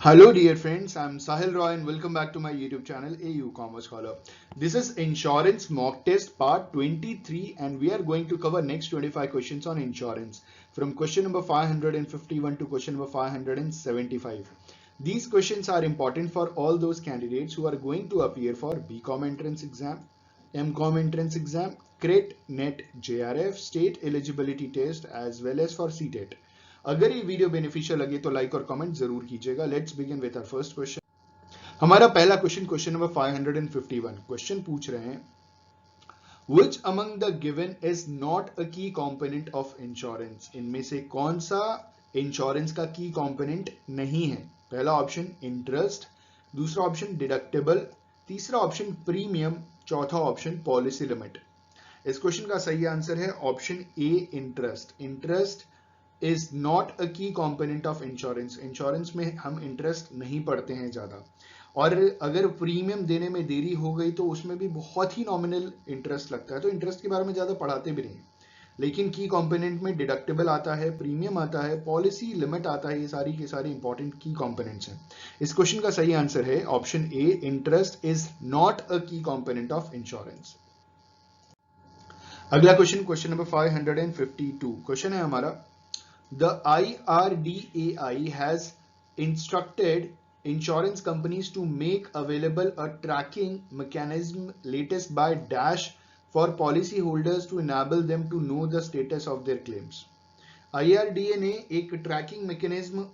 Hello dear friends, I'm Sahil Roy and welcome back to my YouTube channel AU Commerce Scholar. This is Insurance Mock Test Part 23 and we are going to cover next 25 questions on insurance from question number 551 to question number 575. These questions are important for all those candidates who are going to appear for BCom entrance exam, MCom entrance exam, CRET, NET, JRF, State Eligibility Test as well as for CTET. अगर ये video beneficial लगे तो like और comment जरूर कीजिएगा। Let's begin with our first question. हमारा पहला question number 551 question पूछ रहे हैं Which among the given is not a key component of insurance? इनमें से कौन सा इंश्योरेंस का की कंपोनेंट नहीं है? पहला ऑप्शन इंटरेस्ट, दूसरा ऑप्शन डिडक्टेबल, तीसरा ऑप्शन प्रीमियम, चौथा ऑप्शन पॉलिसी लिमिट। इस क्वेश्चन का सही आंसर है option A interest. Interest is not a की कंपोनेंट ऑफ इंश्योरेंस। इंश्योरेंस में हम इंटरेस्ट नहीं पढ़ते हैं ज्यादा, और अगर प्रीमियम देने में देरी हो गई तो उसमें भी बहुत ही नॉमिनल इंटरेस्ट लगता है, तो इंटरेस्ट के बारे में ज्यादा पढ़ाते भी नहीं। लेकिन की कंपोनेंट में डिडक्टेबल आता है, प्रीमियम आता है, पॉलिसी लिमिट आता है, ये सारी के सारे इंपॉर्टेंट की कंपोनेंट्स हैं। इस क्वेश्चन का सही आंसर है option A interest is not a की कंपोनेंट ऑफ इंश्योरेंस। अगला क्वेश्चन नंबर 552 क्वेश्चन है हमारा The IRDAI has instructed insurance companies to make available a tracking mechanism latest by dash for policyholders to enable them to know the status of their claims. IRDA ने एक trekking mechanism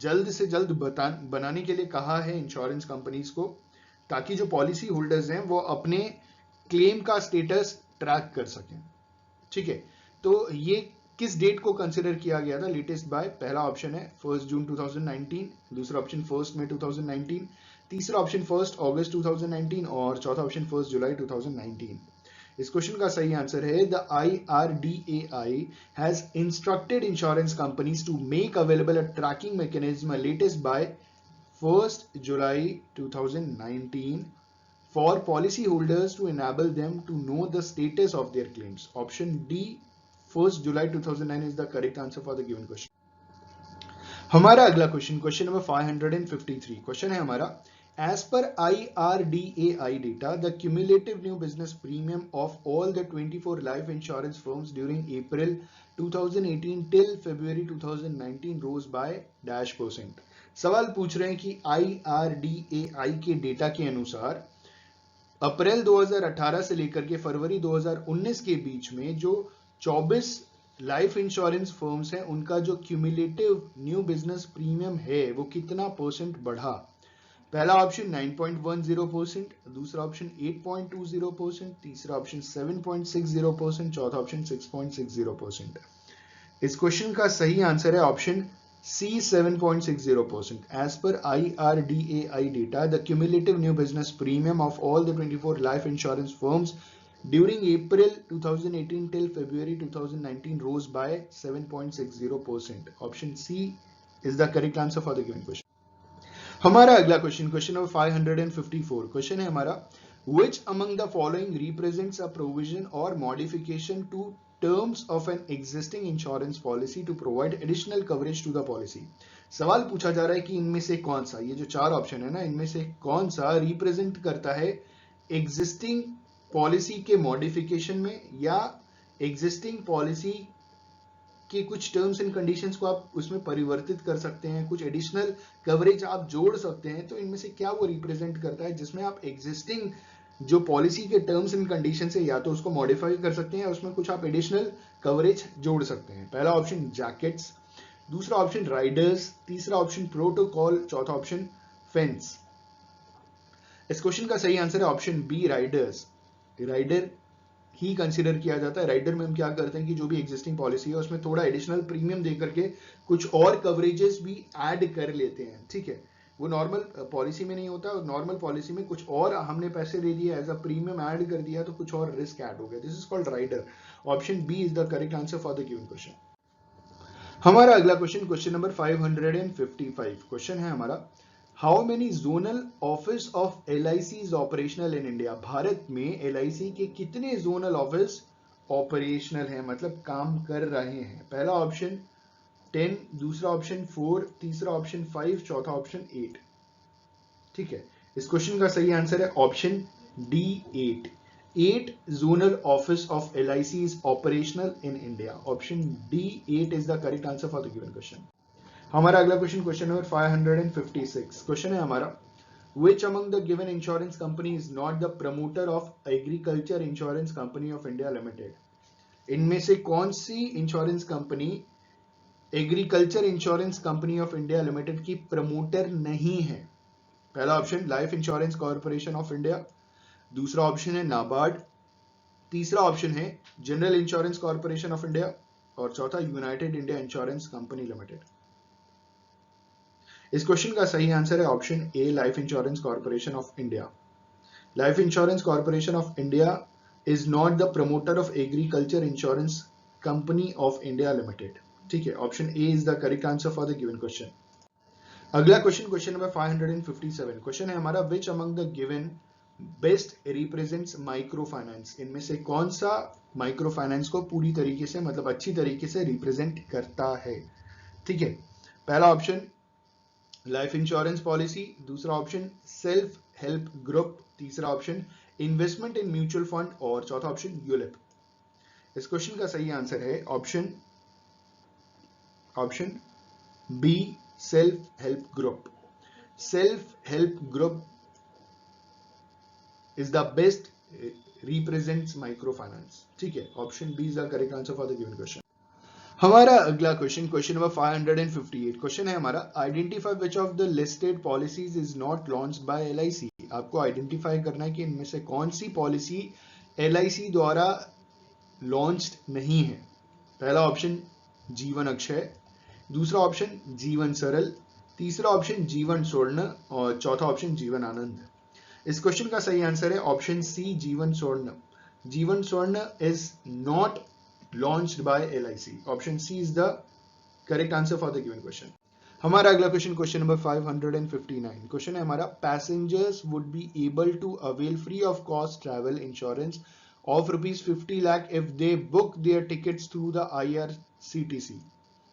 जल्द से जल्द बनाने के लिए कहा है इंश्योरेंस कंपनीज को, ताकि जो पॉलिसी होल्डर्स हैं वो अपने क्लेम का स्टेटस ट्रैक कर सकें। ठीक है, तो ये किस डेट को कंसिडर किया गया था लेटेस्ट बाय? पहला ऑप्शन है 1 जून 2019, दूसरा ऑप्शन 1 मई 2019, तीसरा ऑप्शन 1 अगस्त 2019 और चौथा ऑप्शन 1 जुलाई 2019। इस क्वेश्चन का सही आंसर है the IRDAI has instructed insurance companies to make available a tracking mechanism latest by 1 July 2019 for policyholders to enable them to know the status of their claims. Option D 1 July 2009 is the correct answer for the given question. हमारा अगला question number 553 question है हमारा As per IRDAI data, the cumulative new business premium of all the 24 life insurance firms during April 2018 till February 2019 rose by dash %. सवाल पूछ रहे हैं कि IRDAI के डेटा के अनुसार अप्रैल 2018 से लेकर के फरवरी 2019 के बीच में जो 24 लाइफ इंश्योरेंस फर्म्स हैं उनका जो क्यूमुलेटिव न्यू बिजनेस प्रीमियम है वो कितना परसेंट बढ़ा? पहला ऑप्शन 9.10%, दूसरा ऑप्शन 8.20%, तीसरा ऑप्शन 7.60%, चौथा ऑप्शन 6.60%। इस क्वेश्चन का सही आंसर है option C 7.60%. As per IRDAI data, the cumulative new business premium of all the 24 life insurance firms during April 2018 till February 2019 rose by 7.60%. Option C is the correct answer for the given question. हमारा अगला question number 554 question है हमारा Which among the following represents a provision or modification to terms of an existing insurance policy to provide additional coverage to the policy? सवाल पूछा जा रहा है कि इनमें से कौन सा, ये जो चार ऑप्शन है ना, इनमें से कौन सा रिप्रेजेंट करता है एग्जिस्टिंग पॉलिसी के मॉडिफिकेशन में या एग्जिस्टिंग पॉलिसी कि कुछ टर्म्स एंड कंडीशंस को आप उसमें परिवर्तित कर सकते हैं, कुछ एडिशनल कवरेज आप जोड़ सकते हैं। तो इनमें से क्या वो रिप्रेजेंट करता है जिसमें आप एग्जिस्टिंग जो पॉलिसी के टर्म्स एंड कंडीशंस है या तो उसको मॉडिफाई कर सकते हैं या उसमें कुछ आप एडिशनल कवरेज जोड़ सकते हैं। पहला ऑप्शन जैकेट्स, दूसरा ऑप्शन राइडर्स, तीसरा ऑप्शन प्रोटोकॉल, चौथा ऑप्शन फेंस। इस क्वेश्चन का सही आंसर है ऑप्शन बी राइडर्स। राइडर ही कंसीडर किया जाता है। राइडर में हम क्या करते हैं कि जो भी एग्जिस्टिंग पॉलिसी है उसमें थोड़ा एडिशनल प्रीमियम देकर के कुछ और कवरेजेस भी ऐड कर लेते हैं। ठीक है, वो नॉर्मल पॉलिसी में नहीं होता, नॉर्मल पॉलिसी में कुछ और हमने पैसे दे दिए एज अ प्रीमियम ऐड कर दिया तो कुछ और रिस्क ऐड हो गया। This is called rider. Option B is the correct answer for the given question. हमारा अगला क्वेश्चन नंबर 555 क्वेश्चन है हमारा how many zonal office of LIC is operational in India? भारत में LIC के कितने जोनल ऑफिस ऑपरेशनल हैं, मतलब काम कर रहे हैं? पहला ऑप्शन 10, दूसरा ऑप्शन 4, तीसरा ऑप्शन 5, चौथा ऑप्शन 8। ठीक है, इस क्वेश्चन का सही आंसर है option D 8। 8 zonal office of LIC is operational in India. Option D 8 is the correct answer for the given question. हमारा अगला क्वेश्चन, क्वेश्चन नंबर 556। क्वेश्चन है हमारा, which among the given insurance company is not the promoter of Agriculture Insurance Company of India Limited? इनमें से कौन सी insurance company agriculture insurance company of India limited की promoter नहीं है? पहला option life insurance corporation of India, दूसरा option है नाबार्ड, तीसरा ऑप्शन है general insurance corporation of India और चौथा united India insurance company limited. इस क्वेश्चन का सही आंसर है option A life insurance corporation of India. Life insurance corporation of India is not the promoter of agriculture insurance company of India limited. ठीक है, option A is the correct answer for the given question. अगला question, question number 557। Question है हमारा, which among the given best represents micro finance? इनमें से कौन सा micro finance को पूरी तरीके से मतलब अच्छी तरीके से रिप्रेजेंट करता है? ठीक है, पहला ऑप्शन लाइफ इंश्योरेंस पॉलिसी, दूसरा ऑप्शन सेल्फ हेल्प ग्रुप, तीसरा option investment in mutual fund और चौथा ऑप्शन यूलिप। इस क्वेश्चन का सही आंसर है option B self help group. Self help group is the best represents microfinance। ठीक है, option B is the correct answer for the given question. हमारा अगला क्वेश्चन, क्वेश्चन नंबर 558। क्वेश्चन है हमारा, identify which of the listed policies is not launched by LIC? आपको identify करना है कि इनमें से कौन सी पॉलिसी LIC द्वारा लॉन्च्ड नहीं है। पहला ऑप्शन जीवन अक्षय, दूसरा ऑप्शन जीवन सरल, तीसरा ऑप्शन जीवन स्वर्ण और चौथा ऑप्शन जीवन आनंद। इस क्वेश्चन का सही आंसर है ऑप्शन सी जीवन Swarn. Jeevan Swarn is not launched by LIC। Option C is the correct answer for the given question. हमारा अगला क्वेश्चन, क्वेश्चन नंबर 559। क्वेश्चन है हमारा, passengers would be able to avail free of cost travel insurance of ₹50 lakh if they book their tickets through the IRCTC.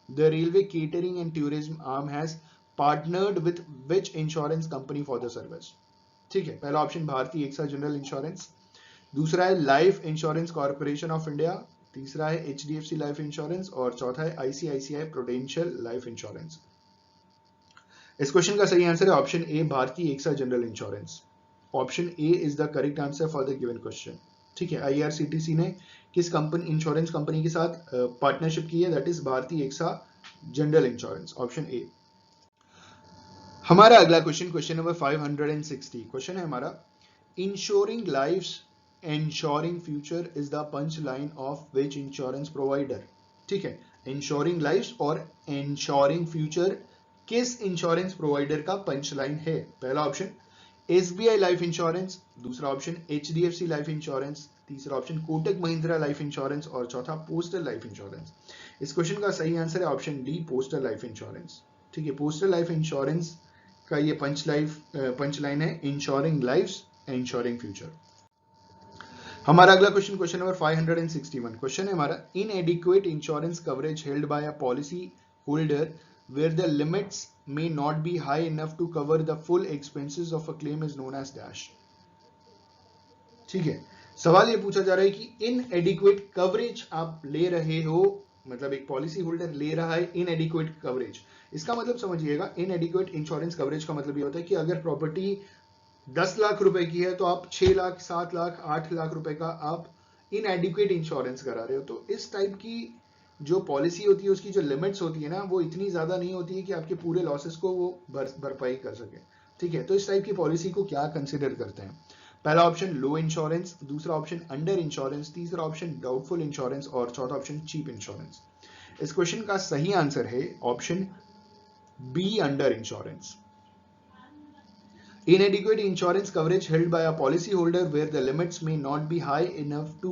The railway catering and tourism arm has partnered with which insurance company for the service? ठीक है, पहला option भारतीय AXA general insurance, दूसरा है life insurance corporation of India, तीसरा है HDFC life insurance और चौथा है ICICI प्रूडेंशियल लाइफ इंश्योरेंस। इस क्वेश्चन का सही आंसर है option A Bhartiya AXA general insurance. Option A is the correct answer for the given question. ठीक है, IRCTC ने किस कंपनी इंश्योरेंस कंपनी के साथ पार्टनरशिप की है? That is Bhartiya AXA general insurance, option A. हमारा अगला क्वेश्चन, क्वेश्चन नंबर 560। क्वेश्चन है हमारा, insuring lifes insuring future is the punch line of which insurance provider? ठीक है, इंश्योरिंग लाइफ्स और इंश्योरिंग फ्यूचर किस इंश्योरेंस प्रोवाइडर का पंच लाइन है? पहला ऑप्शन SBI लाइफ इंश्योरेंस, दूसरा ऑप्शन HDFC लाइफ इंश्योरेंस, तीसरा option Kotak Mahindra life insurance और चौथा पोस्टल लाइफ इंश्योरेंस। इस क्वेश्चन का सही आंसर है option D postal life insurance. ठीक है, पोस्टल लाइफ इंश्योरेंस का ये पंच लाइन है इंश्योरिंग लाइफ्स इंश्योरिंग फ्यूचर। हमारा अगला क्वेश्चन, क्वेश्चन नंबर 561। क्वेश्चन है हमारा, इनएडिक्वेट insurance coverage held by a policy holder where the limits may not be high enough to cover the full expenses of a claim is known as dash। ठीक है, सवाल ये पूछा जा रहा है कि इनएडिक्वेट कवरेज आप ले रहे हो, मतलब एक पॉलिसी होल्डर ले रहा है इनएडिक्वेट कवरेज। इसका मतलब समझिएगा, इनएडिक्वेट इंश्योरेंस कवरेज का मतलब ये होता है कि अगर प्रॉपर्टी 10 लाख रुपए की है तो आप 6 लाख 7 लाख 8 लाख रुपए का आप इनएडिक्वेट इंश्योरेंस करा रहे हो। तो इस टाइप की जो पॉलिसी होती है उसकी जो लिमिट्स होती है ना, वो इतनी ज्यादा नहीं होती है कि आपके पूरे लॉसेस को वो भरपाई कर सके। ठीक है, तो इस टाइप की पॉलिसी को क्या कंसिडर करते हैं? पहला ऑप्शन लो इंश्योरेंस, दूसरा ऑप्शन अंडर इंश्योरेंस, तीसरा ऑप्शन डाउटफुल इंश्योरेंस और चौथा ऑप्शन चीप इंश्योरेंस। इस क्वेश्चन का सही आंसर है option be under insurance. Inadequate insurance coverage held by a policyholder where the limits may not be high enough to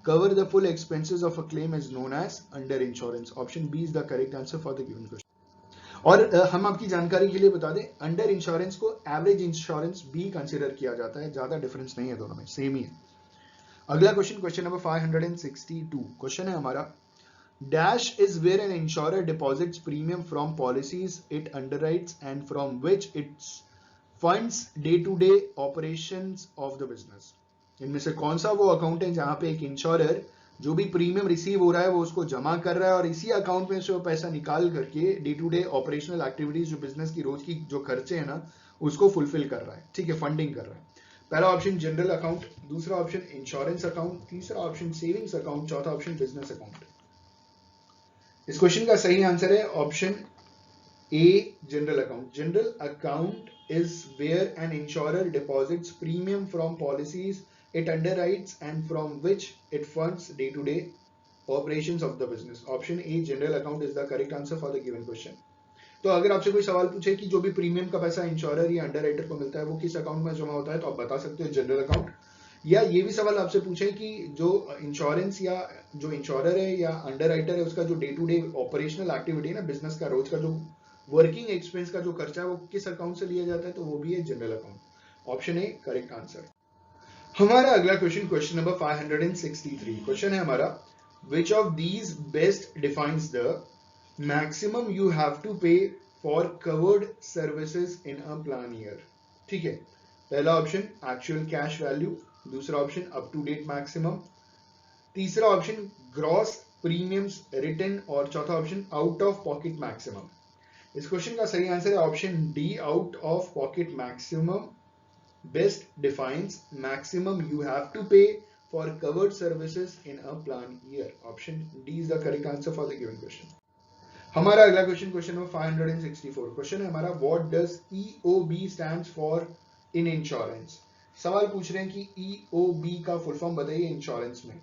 cover the full expenses of a claim is known as under insurance. Option B is the correct answer for the given question. और हम आपकी जानकारी के लिए बता दें, under insurance को average insurance भी कंसिडर किया जाता है, ज्यादा डिफरेंस नहीं है, दोनों में सेम ही है। अगला क्वेश्चन, क्वेश्चन नंबर 562। क्वेश्चन है हमारा, Dash is where an insurer deposits premium from policies it underwrites and from which it funds day-to-day operations of the business. इनमें से कौन सा वो अकाउंट है जहां पे एक इंश्योरर जो भी प्रीमियम रिसीव हो रहा है वो उसको जमा कर रहा है और इसी अकाउंट में से वो पैसा निकाल करके day to day operational activities जो बिजनेस की रोज की जो खर्चे हैं ना उसको फुलफिल कर रहा है, ठीक है, फंडिंग कर रहा है. पहला ऑप्शन जनरल अकाउंट, दूसरा ऑप्शन इंश्योरेंस अकाउंट, तीसरा ऑप्शन सेविंग्स अकाउंट, चौथा ऑप्शन बिजनेस अकाउंट. इस क्वेश्चन का सही आंसर है option a general account. General account is where an insurer deposits premium from policies it underwrites and from which it funds day-to-day operations of the business. Option A general account is the correct answer for the given question. तो अगर आपसे कोई सवाल पूछे कि जो भी premium का पैसा इंश्योरर या अंडरराइटर को मिलता है वो किस अकाउंट में जमा होता है तो आप बता सकते हो जनरल अकाउंट. या ये भी सवाल आपसे पूछे कि जो इंश्योरेंस या जो इंश्योरर है या अंडरराइटर है उसका जो day to day operational activity है ना बिजनेस का रोज का जो वर्किंग एक्सपेंस का जो खर्चा है वो किस अकाउंट से लिया जाता है तो वो भी है general account. Option A correct answer. हमारा अगला क्वेश्चन, क्वेश्चन नंबर 563. क्वेश्चन है हमारा which of these best defines the maximum you have to pay for covered services in a plan year. ठीक है, पहला ऑप्शन एक्चुअल कैश वैल्यू, दूसरा option up to date maximum, तीसरा option gross premiums return और चौथा option out of pocket maximum. इस question का सही आंसर है option D out of pocket maximum best defines maximum you have to pay for covered services in a plan year. Option D is the correct answer for the given question. हमारा अगला question, question number 564. Question है हमारा what does EOB stands for in insurance. सवाल पूछ रहे हैं कि EOB का फुल फॉर्म बताइए इंश्योरेंस में.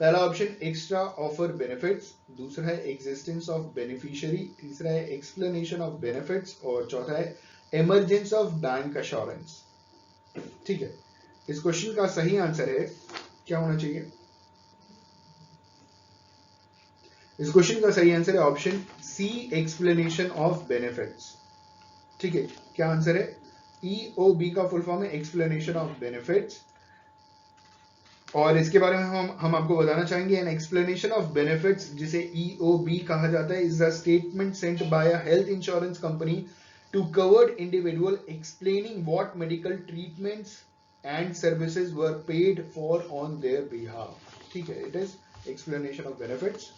पहला ऑप्शन एक्स्ट्रा ऑफर बेनिफिट्स, दूसरा है एग्जिस्टेंस ऑफ बेनिफिशियरी, तीसरा है एक्सप्लेनेशन ऑफ बेनिफिट्स और चौथा है इमरजेंस ऑफ बैंक अश्योरेंस. ठीक है, इस क्वेश्चन का सही आंसर है क्या होना चाहिए. इस क्वेश्चन का सही आंसर है option C explanation of benefits. ठीक है, क्या आंसर है. ईओबी का फुल फॉर्म है एक्सप्लेनेशन ऑफ बेनिफिट्स और इसके बारे में हम आपको बताना चाहेंगे एन एक्सप्लेनेशन ऑफ बेनिफिट्स जिसे ईओबी कहा जाता है is a statement sent by a health insurance company to covered individual explaining what medical treatments and services were paid for on their behalf. ठीक है, it is explanation of benefits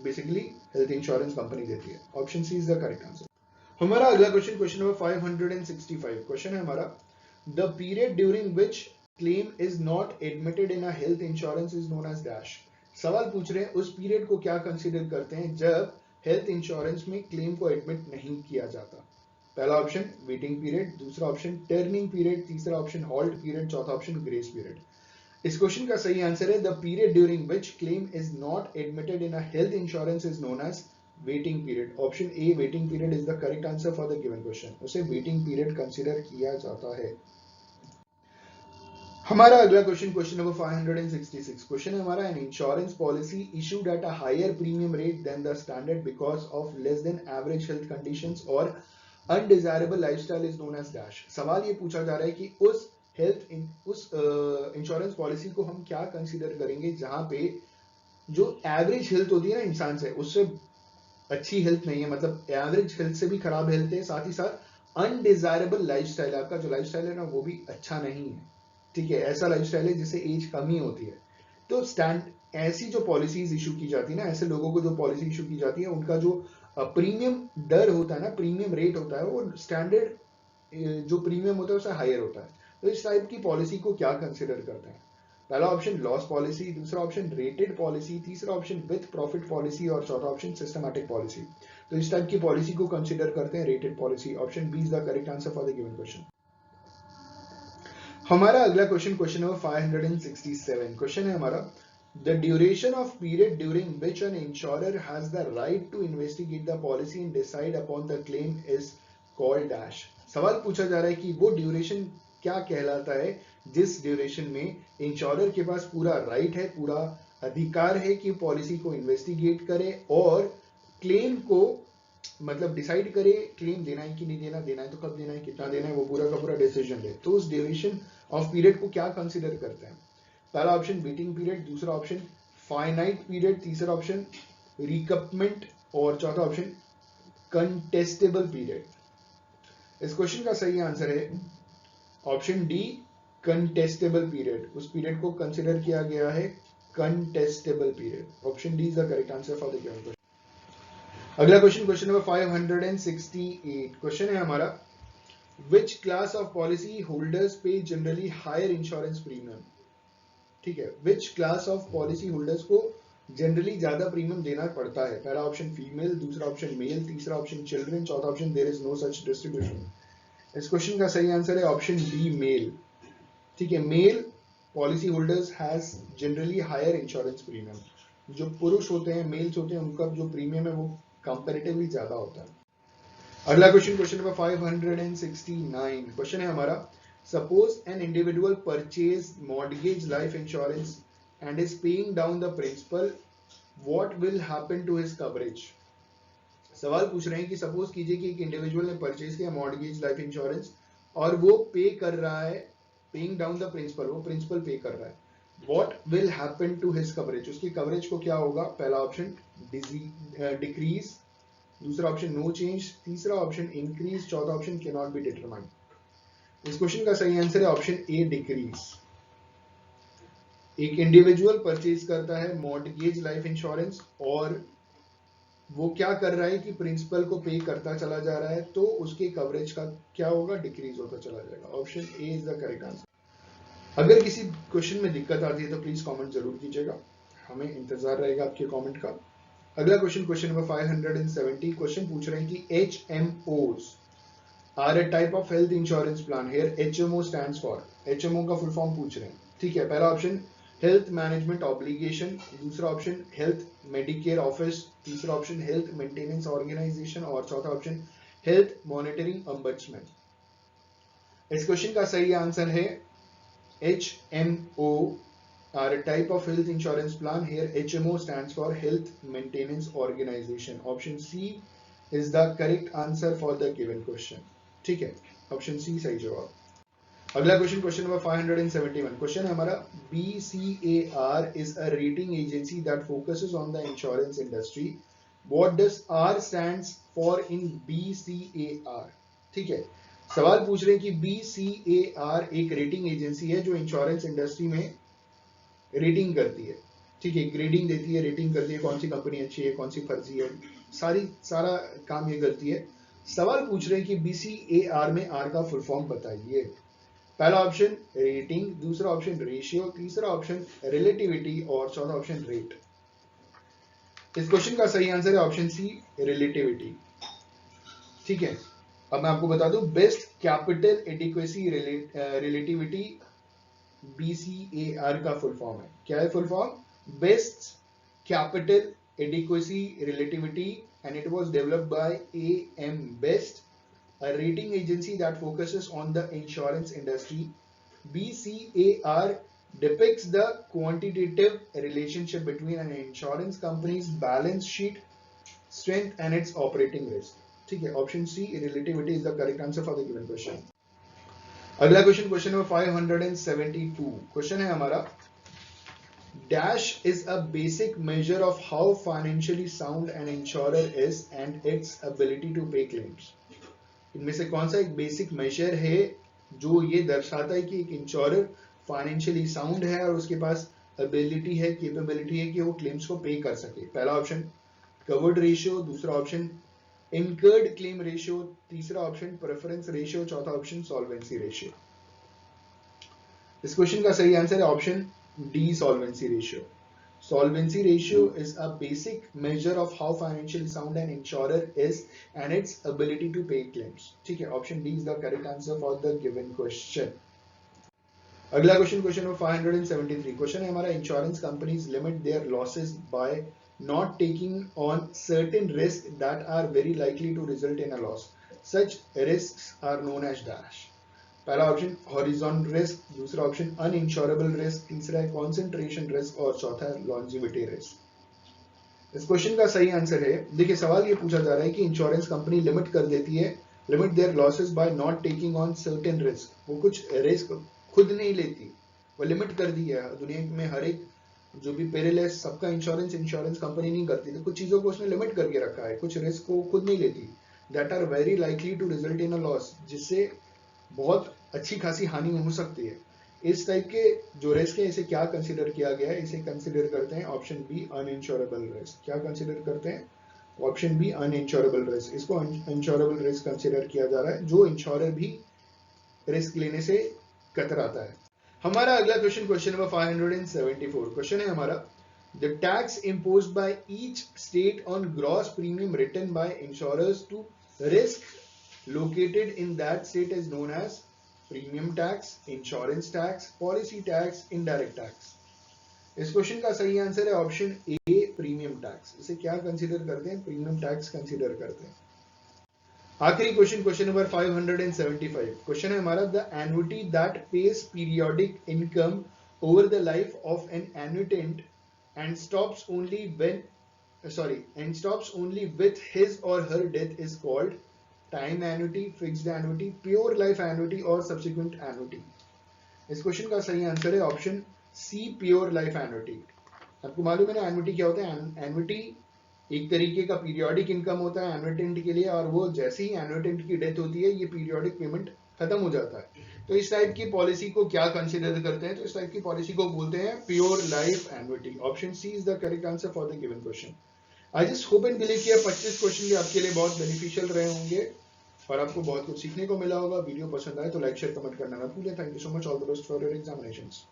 basically health insurance company देती है. Option C is the correct answer. हमारा अगला question, question number 565. Question है हमारा the period during which claim is not admitted in a health insurance is known as dash. सवाल पूछ रहे हैं उस पीरियड को क्या कंसीडर करते हैं जब हेल्थ इंश्योरेंस में क्लेम को एडमिट नहीं किया जाता. पहला ऑप्शन वेटिंग पीरियड, दूसरा ऑप्शन टर्निंग पीरियड, तीसरा ऑप्शन हॉल्ट पीरियड, चौथा ऑप्शन ग्रेस पीरियड. इस क्वेश्चन का सही आंसर है the period during which claim is not admitted in a health insurance is known as waiting period. Option A waiting period is the correct answer for the given question. उसे waiting period consider किया जाता है. हमारा अगला question, question number 566. Question है हमारा an insurance policy issued at a higher premium rate than the standard because of less than average health conditions और undesirable lifestyle is known as dash. सवाल ये पूछा जा रहा है कि उस इंश्योरेंस पॉलिसी को हम क्या कंसीडर करेंगे जहां पे जो एवरेज हेल्थ होती है ना इंसान से उससे अच्छी हेल्थ नहीं है, मतलब एवरेज हेल्थ से भी खराब हेल्थ है, साथ ही साथ अनडिजायरेबल लाइफस्टाइल, आपका जो लाइफस्टाइल है ना वो भी अच्छा नहीं है. ठीक है, ऐसा लाइफस्टाइल है जिससे एज कम ही होती है. तो ऐसी जो पॉलिसीज इशू की जाती है ना, ऐसे लोगों को जो पॉलिसी इशू की जाती है उनका जो प्रीमियम दर होता है ना, प्रीमियम रेट होता है वो स्टैंडर्ड जो प्रीमियम होता है उससे हायर होता है. तो इस टाइप की पॉलिसी को क्या कंसिडर करते हैं. पहला ऑप्शन लॉस पॉलिसी, दूसरा ऑप्शन रेटेड पॉलिसी, तीसरा ऑप्शन विथ प्रॉफिट पॉलिसी और चौथा ऑप्शन सिस्टमैटिक पॉलिसी. तो इस टाइप की पॉलिसी को कंसिडर करते हैं rated policy. Option B is the correct answer for the given question. हमारा अगला क्वेश्चन, क्वेश्चन नंबर 567. क्वेश्चन है हमारा the duration of period during which an insurer has the right to investigate the policy and decide upon the claim is called dash. सवाल पूछा जा रहा है कि वो ड्यूरेशन क्या कहलाता है जिस ड्यूरेशन में इंश्योरर के पास पूरा राइट है, पूरा अधिकार है कि पॉलिसी को इन्वेस्टिगेट करे और क्लेम को मतलब डिसाइड करे क्लेम देना है कि नहीं देना, देना है तो कब देना है, कितना देना है, वो पूरा का पूरा डिसीजन ले. तो उस ड्यूरेशन ऑफ पीरियड को क्या कंसीडर करते हैं. पहला ऑप्शन वेटिंग पीरियड, दूसरा ऑप्शन फाइनाइट पीरियड, तीसरा ऑप्शन रिकपमेंट और चौथा ऑप्शन कंटेस्टेबल पीरियड। इस क्वेश्चन का सही आंसर है ऑप्शन डी, कंटेस्टेबल पीरियड। उस पीरियड को कंसिडर किया गया है contestable period. Option D is the correct answer for the given question. अगला क्वेश्चन, क्वेश्चन नंबर 568। क्वेश्चन है हमारा, which class of policy holders pay generally higher insurance premium. ठीक है, which class of policy holders को generally ज्यादा premium देना पड़ता है। पहला ऑप्शन फीमेल, दूसरा ऑप्शन मेल, तीसरा ऑप्शन चिल्ड्रन, चौथा option there is no such distribution. इस क्वेश्चन का सही आंसर है ऑप्शन डी, मेल। ठीक है, male policy holders has generally higher insurance premium. जो पुरुष होते हैं, मेल्स होते हैं, उनका जो प्रीमियम है वो कंपैरेटिवली ज्यादा होता है। अगला क्वेश्चन, क्वेश्चन नंबर 569। क्वेश्चन है हमारा, suppose an individual purchase mortgage life insurance and is paying down the principal, what will happen to his coverage. सवाल पूछ रहे हैं कि सपोज कीजिए कि एक इंडिविजुअल ने परचेज किया मॉर्गेज लाइफ इंश्योरेंस और वो पे कर रहा है, पेइंग डाउन द प्रिंसिपल, वो प्रिंसिपल पे कर रहा है। What will happen to his coverage, उसकी कवरेज को क्या होगा। पहला ऑप्शन डिक्रीज, दूसरा ऑप्शन नो चेंज, तीसरा ऑप्शन इंक्रीज, चौथा option can not be determined. इस क्वेश्चन का सही आंसर है ऑप्शन ए, डिक्रीज। एक इंडिविजुअल परचेज करता है मॉर्गेज लाइफ इंश्योरेंस और वो क्या कर रहा है कि प्रिंसिपल को पे करता चला जा रहा है, तो उसके कवरेज का क्या होगा, डिक्रीज होता चला जाएगा। Option A is the correct answer. अगर किसी क्वेश्चन में दिक्कत आती है तो प्लीज कमेंट जरूर कीजिएगा, हमें इंतजार रहेगा आपके कमेंट का। अगला क्वेश्चन, क्वेश्चन नंबर 570। क्वेश्चन पूछ रहे हैं कि HMOs are a type of health insurance plan. Here HMO stands for, HMO का फुल फॉर्म पूछ रहे हैं। ठीक है, पहला ऑप्शन हेल्थ मैनेजमेंट ऑब्लिगेशन, दूसरा ऑप्शन हेल्थ मेडिकेयर ऑफिस, तीसरा ऑप्शन हेल्थ मेंटेनेंस ऑर्गेनाइजेशन और चौथा ऑप्शन हेल्थ मॉनिटरिंग अम्बड्समैन। इस क्वेश्चन का सही आंसर है HMO are a type of health insurance plan. Here HMO stands for Health Maintenance Organization. Option C is the correct answer for the given question. ठीक है, option सी सही जवाब। अगला question, question number 571। Question है हमारा, BCAR is a rating agency that focuses on the insurance industry. What does R stands for in BCAR? ठीक है, सवाल पूछ रहे हैं कि BCAR एक रेटिंग एजेंसी है जो इंश्योरेंस इंडस्ट्री में रेटिंग करती है। ठीक है, ग्रेडिंग देती है, रेटिंग करती है, कौन सी कंपनी अच्छी है, कौन सी फर्जी है, सारा काम ये करती है। सवाल पूछ रहे हैं कि BCAR में आर का फुल फॉर्म बताइए। पहला ऑप्शन रेटिंग, दूसरा ऑप्शन रेशियो, तीसरा ऑप्शन रिलेटिविटी और चौथा ऑप्शन रेट। इस क्वेश्चन का सही आंसर है ऑप्शन सी, रिलेटिविटी। ठीक है, अब मैं आपको बता दूं, best capital adequacy relativity BCAR का फुल फॉर्म है। क्या है full form? Best capital adequacy relativity, and it was developed by AM Best, a rating agency that focuses on the insurance industry. BCAR depicts the quantitative relationship between an insurance company's balance sheet strength and its operating risk. ठीक है, option C relativity is the correct answer for the given question. अगला question, question number 572। Question है हमारा, dash is a basic measure of how financially sound an insurer is and its ability to pay claims. इनमें से कौन सा एक basic major है जो ये दर्शाता है कि एक इंश्योरर फाइनेंशियली साउंड है और उसके पास एबिलिटी है, कैपेबिलिटी है कि वो क्लेम्स को पे कर सके। पहला ऑप्शन कवर्ड रेशियो, दूसरा ऑप्शन incurred claim ratio, तीसरा ऑप्शन प्रेफरेंस रेशियो, चौथा ऑप्शन सॉल्वेंसी रेशियो। इस क्वेश्चन का सही आंसर है option D, solvency ratio. Solvency ratio is a basic measure of how financially sound an insurer is and its ability to pay claims. ठीक है, option D is the correct answer for the given question. अगला question, question number 573। Question है हमारा, insurance companies limit their losses by not taking on certain risks that are very likely to result in a loss. Such risks are known as dash. पहला option horizontal risk, दूसरा option अनइंश्योरेबल risk, तीसरा है concentration risk और चौथा है longevity risk. इस question का सही आंसर है, देखिए सवाल ये पूछा जा रहा है कि इंश्योरेंस कंपनी लिमिट कर देती है, limit their losses by not taking on certain risk. वो कुछ रिस्क खुद नहीं लेती, वो लिमिट कर दी है। दुनिया में हर एक जो भी पेरिलेस, सबका इंश्योरेंस कंपनी नहीं करती, तो कुछ चीजों को उसने लिमिट करके रखा है, कुछ रिस्क को खुद नहीं लेती, that are very likely to result in a loss, जिससे बहुत अच्छी खासी हानि हो सकती है। इस टाइप के जो रिस्क है इसे क्या कंसिडर किया गया है, इसे कंसिडर करते हैं ऑप्शन बी अनइंश्योरेबल रिस्क। क्या कंसिडर करते हैं? Option B uninsurable risk. इसको अनइंश्योरेबल रिस्क कंसिडर किया जा रहा है, जो इंश्योरर भी रिस्क लेने से कतराता है। हमारा अगला क्वेश्चन, क्वेश्चन नंबर 574, क्वेश्चन है हमारा, the tax imposed by each state on gross premium written by insurers to risk located in that state is known as premium tax, insurance tax, policy tax, indirect tax। इस question का सही answer है option ए premium tax. इसे क्या consider करते हैं? Premium tax consider करते हैं। आखिरी क्वेश्चन, क्वेश्चन नंबर 575, क्वेश्चन है हमारा, the annuity that pays periodic income over the life of an annuitant and stops only with his or her death is called time annuity, fixed annuity, pure life annuity और subsequent annuity। इस question का सही answer है option C pure life annuity. आपको मालूम है ना annuity क्या होता है? एन्युटी एक तरीके का पीरियोडिक इनकम होता है एन्युटेंट के लिए, और वो जैसे ही एन्युटेंट की डेथ होती है ये पीरियोडिक पेमेंट खत्म हो जाता है। तो इस टाइप की पॉलिसी को क्या कंसीडर करते हैं? तो इस टाइप की पॉलिसी को बोलते हैं pure life annuity. Option C is the correct answer for the given question. I just hope and believe कि 25 क्वेश्चन भी आपके लिए बहुत बेनिफिशियल रहे होंगे और आपको बहुत कुछ सीखने को मिला होगा। वीडियो पसंद आए तो लाइक शेयर कमेंट करना ना भूलें। Thank you so much, all the best for your examinations.